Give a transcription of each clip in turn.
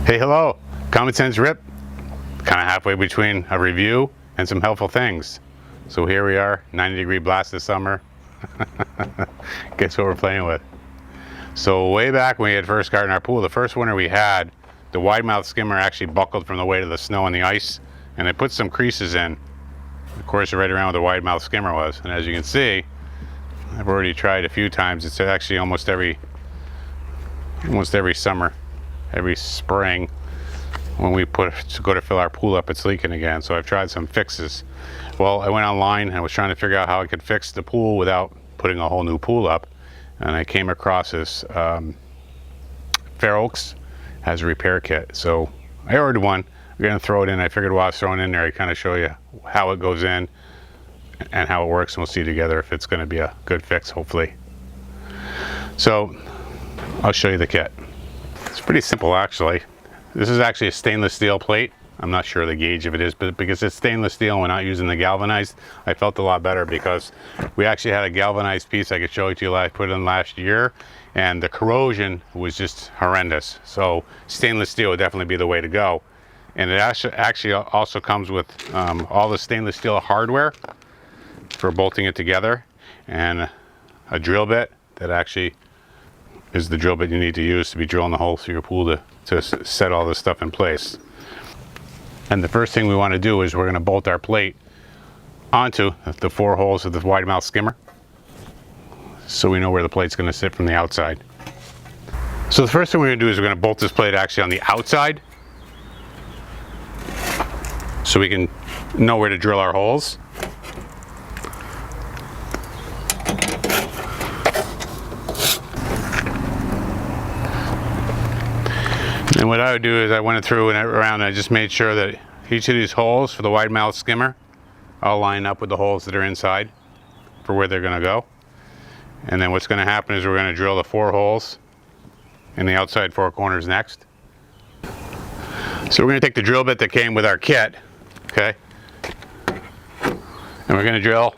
Hey, hello. Common Sense Rip. Kind of halfway between a review and some helpful things. So here we are, 90-degree blast this summer. Guess what we're playing with. So way back when we had first got in our pool, the first winter we had, the wide mouth skimmer actually buckled from the weight of the snow and the ice, and it put some creases in. Of course, right around where the wide mouth skimmer was. And as you can see, I've already tried a few times. It's actually almost every summer, every spring, when we go to fill our pool up, it's leaking again. So I've tried some fixes. Well, I went online and I was trying to figure out how I could fix the pool without putting a whole new pool up. And I came across this Fair Oaks has a repair kit. So I ordered one. We're gonna throw it in. I figured while I was throwing it in there, I kind of show you how it goes in and how it works, and we'll see together if it's gonna be a good fix, hopefully. So I'll show you the kit. It's pretty simple, actually. This is actually a stainless steel plate. I'm not sure the gauge of it is, but because it's stainless steel and we're not using the galvanized, I felt a lot better because we actually had a galvanized piece I could show it to you. I put it in last year, and the corrosion was just horrendous. So stainless steel would definitely be the way to go. And it actually also comes with all the stainless steel hardware for bolting it together, and a drill bit that actually is the drill bit you need to use to be drilling the hole through your pool to set all this stuff in place. And the first thing we want to do is we're going to bolt our plate onto the 4 holes of the wide mouth skimmer, so we know where the plate's going to sit from the outside. So the first thing we're going to do is we're going to bolt this plate actually on the outside, so we can know where to drill our holes. And what I would do is I went through and around and I just made sure that each of these holes for the wide mouth skimmer all line up with the holes that are inside for where they're going to go. And then what's going to happen is we're going to drill the 4 holes in the outside 4 corners next. So we're going to take the drill bit that came with our kit, okay, and we're going to drill.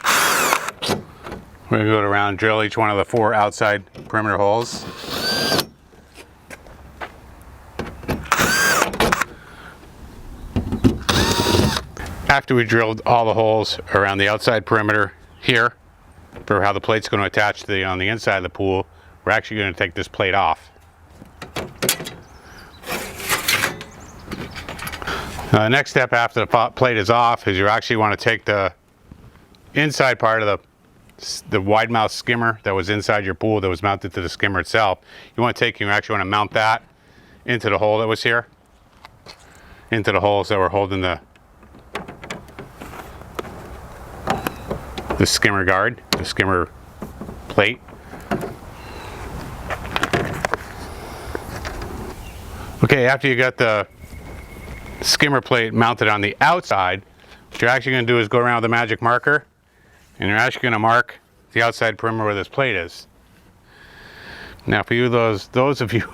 We're going to go around and drill each one of the 4 outside perimeter holes. After we drilled all the holes around the outside perimeter here for how the plate's going to attach to on the inside of the pool, we're actually going to take this plate off. Now the next step after the plate is off is you actually want to take the inside part of the wide mouth skimmer that was inside your pool that was mounted to the skimmer itself. You actually want to mount that into the hole that was here, into the holes that were holding the skimmer guard, the skimmer plate. Okay, after you got the skimmer plate mounted on the outside, what you're actually going to do is go around with a magic marker, and you're actually going to mark the outside perimeter where this plate is. Now for you, those of you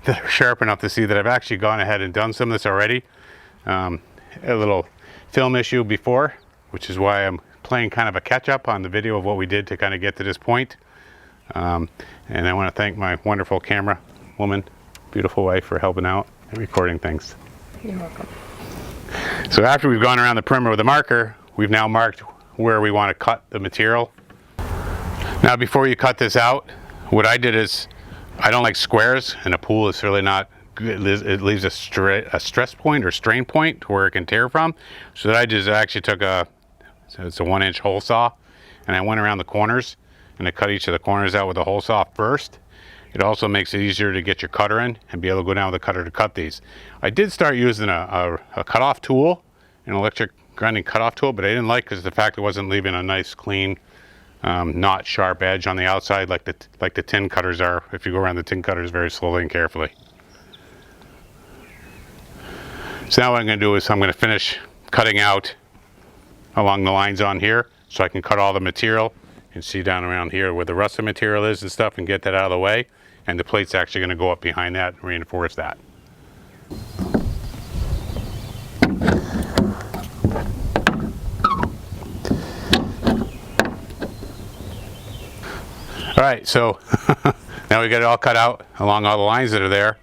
that are sharp enough to see that I've actually gone ahead and done some of this already, a little film issue before, which is why I'm playing kind of a catch-up on the video of what we did to kind of get to this point. And I want to thank my wonderful camera woman, beautiful wife, for helping out and recording things. You're welcome. So after we've gone around the perimeter with a marker, we've now marked where we want to cut the material. Now before you cut this out, what I did is, I don't like squares, and a pool is really not good. It leaves a stress point or strain point where it can tear from. So what I did is I actually took it's a 1-inch hole saw, and I went around the corners and I cut each of the corners out with the hole saw first. It also makes it easier to get your cutter in and be able to go down with the cutter to cut these. I did start using a cutoff tool, an electric grinding cutoff tool, but I didn't like because the fact it wasn't leaving a nice clean, not sharp edge on the outside like the tin cutters are. If you go around the tin cutters very slowly and carefully. So now what I'm going to do is I'm going to finish cutting out along the lines on here, so I can cut all the material and see down around here where the rest of the material is and stuff, and get that out of the way. And the plate's actually going to go up behind that and reinforce that. All right, so now we got it all cut out along all the lines that are there.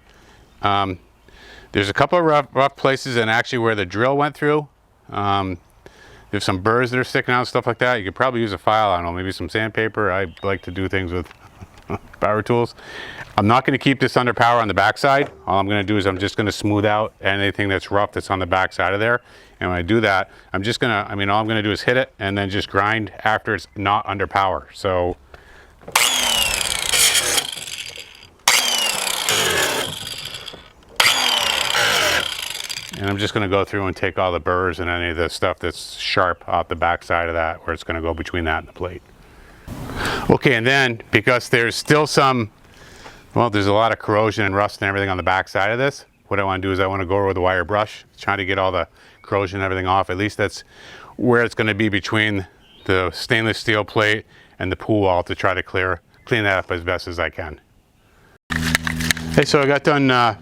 There's a couple of rough places, and actually where the drill went through, there's some burrs that are sticking out and stuff like that. You could probably use a file, I don't know, maybe some sandpaper. I like to do things with power tools. I'm not going to keep this under power on the backside. All I'm going to do is I'm just going to smooth out anything that's rough that's on the back side of there. And when I do that, I'm just going to, all I'm going to do is hit it and then just grind after it's not under power. So and I'm just going to go through and take all the burrs and any of the stuff that's sharp off the back side of that, where it's going to go between that and the plate. Okay, and then because there's still some, well, there's a lot of corrosion and rust and everything on the back side of this, what I want to do is I want to go over with a wire brush, trying to get all the corrosion and everything off. At least that's where it's going to be between the stainless steel plate and the pool wall, to try to clean that up as best as I can. Okay, so I got done, I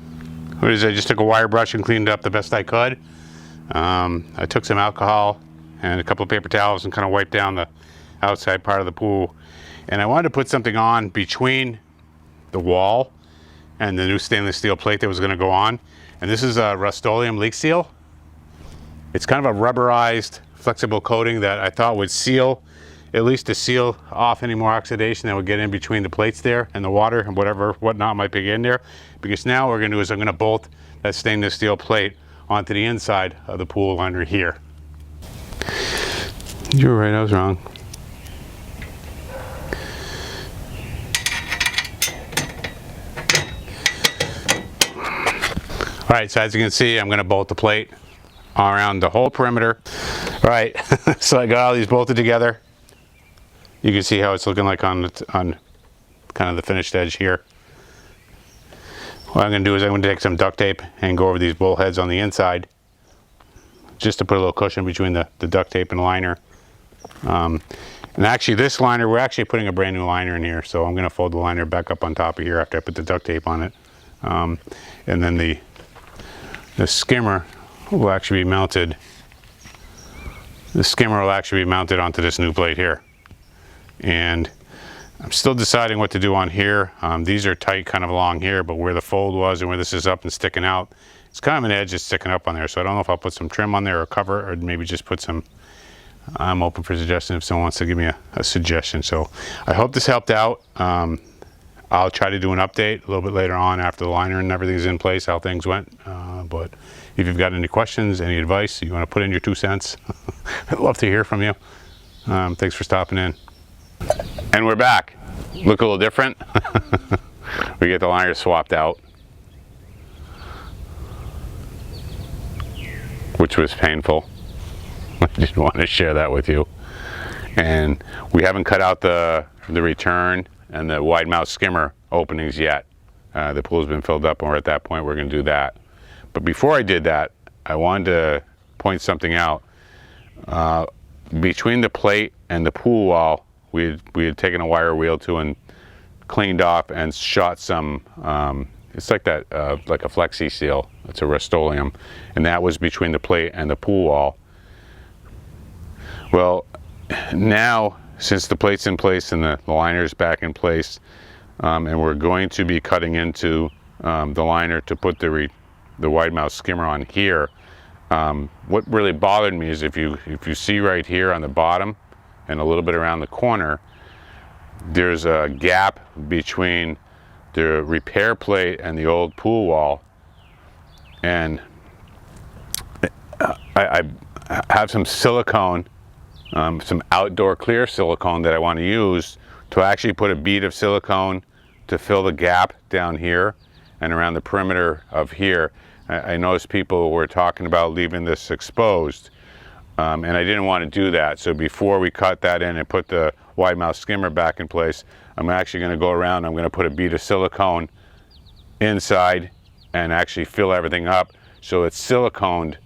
just took a wire brush and cleaned it up the best I could. I took some alcohol and a couple of paper towels and kind of wiped down the outside part of the pool. And I wanted to put something on between the wall and the new stainless steel plate that was going to go on. And this is a Rust-Oleum leak seal. It's kind of a rubberized, flexible coating that I thought would seal, at least to seal off any more oxidation that would get in between the plates there and the water and whatnot might be in there. Because now what we're going to do is I'm going to bolt that stainless steel plate onto the inside of the pool liner here. You were right, I was wrong. All right, so as you can see, I'm going to bolt the plate around the whole perimeter. All right, so I got all these bolted together. You can see how it's looking like on kind of the finished edge here. What I'm going to do is I'm going to take some duct tape and go over these bolt heads on the inside, just to put a little cushion between the duct tape and the liner. And actually this liner, we're actually putting a brand new liner in here, so I'm going to fold the liner back up on top of here after I put the duct tape on it. And then the skimmer will actually be mounted. The skimmer will actually be mounted onto this new plate here. And I'm still deciding what to do on here. These are tight kind of along here, but where the fold was and where this is up and sticking out, it's kind of an edge that's sticking up on there. So I don't know if I'll put some trim on there or cover, or maybe just put some, I'm open for suggestions if someone wants to give me a suggestion. So I hope this helped out. I'll try to do an update a little bit later on after the liner and everything's in place, how things went. But if you've got any questions, any advice, you want to put in your 2 cents, I'd love to hear from you. Thanks for stopping in. And we're back. Look a little different. We get the liner swapped out, which was painful. I didn't want to share that with you. And we haven't cut out the return and the wide mouth skimmer openings yet. The pool's been filled up and we're at that point we're going to do that. But before I did that, I wanted to point something out. Between the plate and the pool wall, we had taken a wire wheel to and cleaned off and shot some, it's like that, like a flexi seal. It's a Rust-Oleum, and that was between the plate and the pool wall. Well, now since the plate's in place and the liner's back in place, and we're going to be cutting into the liner to put the wide mouth skimmer on here. What really bothered me is if you see right here on the bottom and a little bit around the corner, there's a gap between the repair plate and the old pool wall. And I have some silicone, some outdoor clear silicone that I want to use to actually put a bead of silicone to fill the gap down here and around the perimeter of here. I noticed people were talking about leaving this exposed, and I didn't want to do that. So before we cut that in and put the wide mouth skimmer back in place, I'm actually going to go around, I'm going to put a bead of silicone inside and actually fill everything up so it's siliconed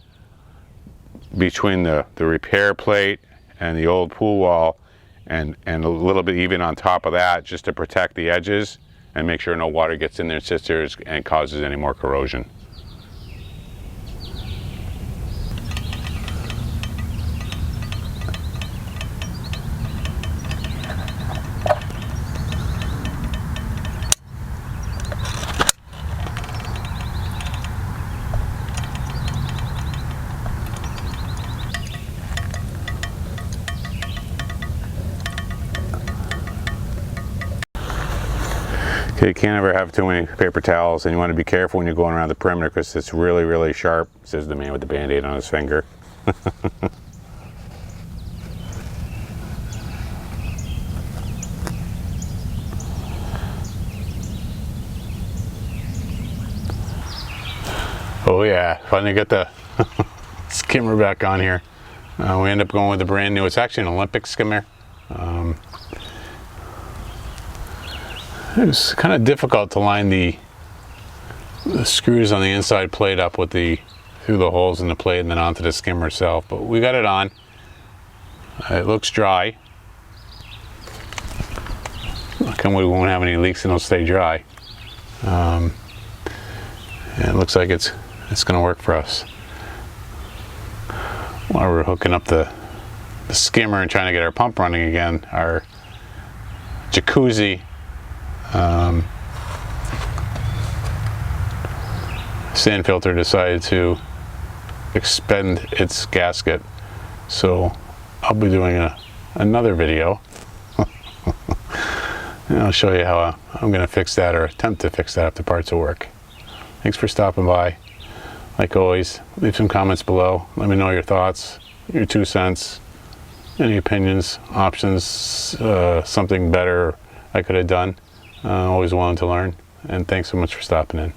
between the repair plate and the old pool wall, and a little bit even on top of that, just to protect the edges and make sure no water gets in there and sits there and causes any more corrosion. You can't ever have too many paper towels, and you want to be careful when you're going around the perimeter because it's really, really sharp, says the man with the Band-Aid on his finger. Oh yeah, finally get the skimmer back on here. We end up going with the brand new, it's actually an Olympic skimmer. It was kind of difficult to line the screws on the inside plate up with through the holes in the plate and then onto the skimmer itself, but we got it on. It looks dry. How come we won't have any leaks and it'll stay dry? And it looks like it's going to work for us. While we're hooking up the skimmer and trying to get our pump running again, our jacuzzi sand filter decided to expend its gasket, so I'll be doing another video and I'll show you how I'm going to fix that, or attempt to fix that if the parts will work. Thanks for stopping by. Like always, leave some comments below. Let me know your thoughts, your 2 cents, any opinions, options, something better I could have done. Always willing to learn, and thanks so much for stopping in.